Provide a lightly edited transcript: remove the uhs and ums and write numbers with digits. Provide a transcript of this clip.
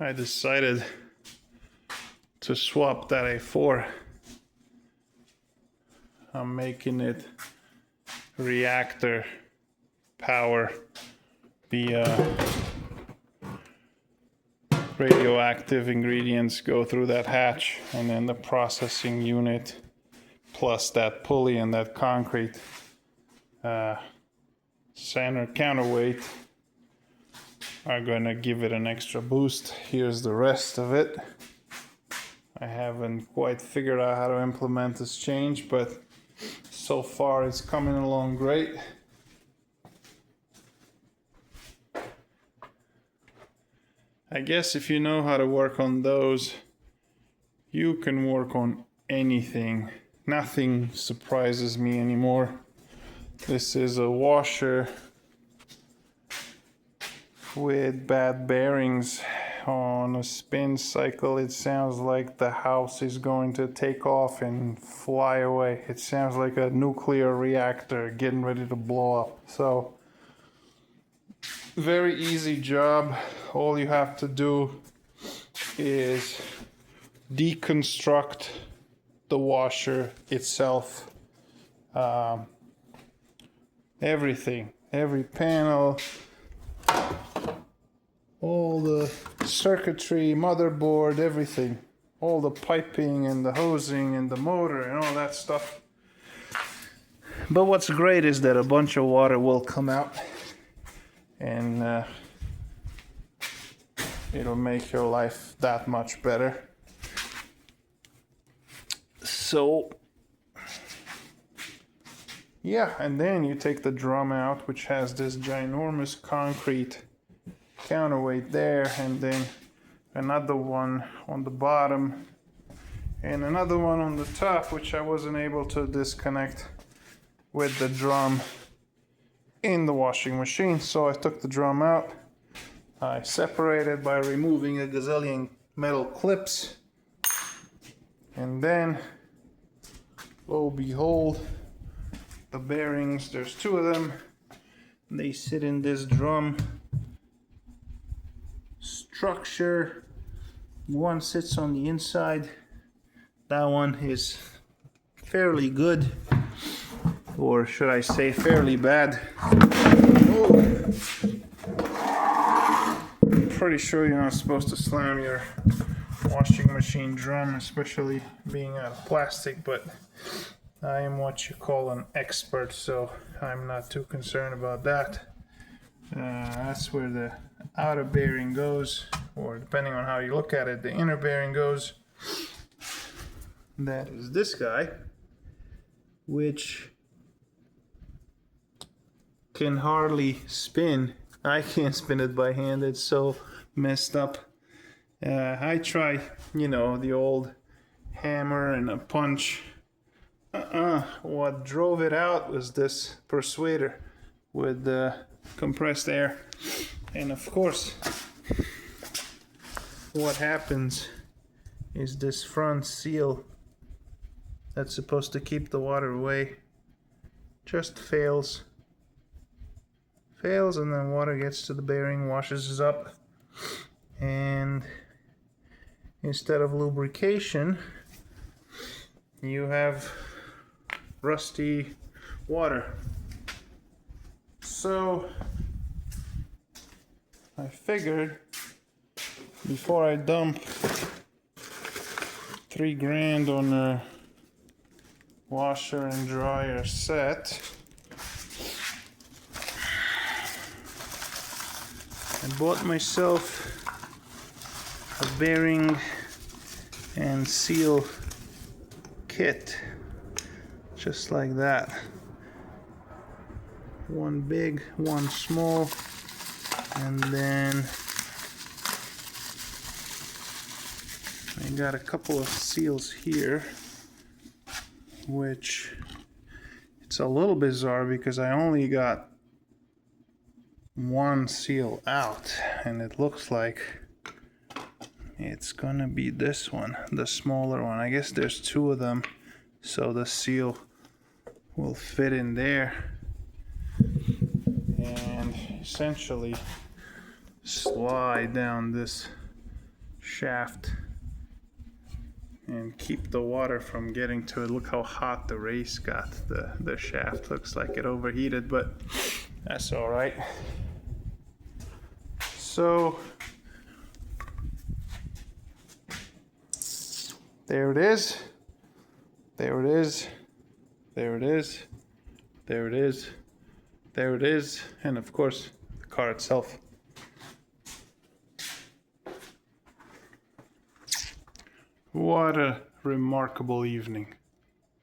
I decided to swap that A4. I'm making it reactor power via radioactive ingredients go through that hatch, and then the processing unit plus that pulley and that concrete center counterweight are gonna give it an extra boost. Here's the rest of it. I haven't quite figured out how to implement this change, but so far it's coming along great. I guess if you know how to work on those, you can work on anything. Nothing surprises me anymore. This is a washer with bad bearings. On a spin cycle, it sounds like the house is going to take off and fly away. It sounds like a nuclear reactor getting ready to blow up. So, very easy job. All you have to do is deconstruct the washer itself. Everything, every panel, all the circuitry, motherboard, everything, all the piping and the hosing and the motor and all that stuff. But what's great is that a bunch of water will come out, and it'll make your life that much better. So yeah, and then you take the drum out, which has this ginormous concrete counterweight there, and then another one on the bottom and another one on the top, which I wasn't able to disconnect with the drum in the washing machine. So I took the drum out, I separated by removing a gazillion metal clips, and then lo and behold, the bearings, there's two of them, they sit in this drum structure. One sits on the inside. That one is fairly good, or should I say fairly bad. Oh. I'm pretty sure you're not supposed to slam your washing machine drum, especially being out of plastic, but I am what you call an expert, so I'm not too concerned about that. That's where the outer bearing goes, or depending on how you look at it, the inner bearing goes. That is this guy, which can hardly spin. I can't spin it by hand, it's so messed up. I try, the old hammer and a punch. What drove it out was this persuader with compressed air. And of course, what happens is this front seal that's supposed to keep the water away just fails, and then water gets to the bearing, washes it up, and instead of lubrication, you have rusty water. So I figured before I dump $3,000 on a washer and dryer set, I bought myself a bearing and seal kit, just like that. One big, one small, and then I got a couple of seals here, which it's a little bizarre because I only got one seal out, and it looks like it's gonna be this one, the smaller one. I guess there's two of them, so the seal will fit in there and essentially slide down this shaft and keep the water from getting to it. Look how hot the race got. The shaft looks like it overheated, but that's all right. So there it is. There it is. There it is. There it is. There it is. And of course, the car itself. What a remarkable evening.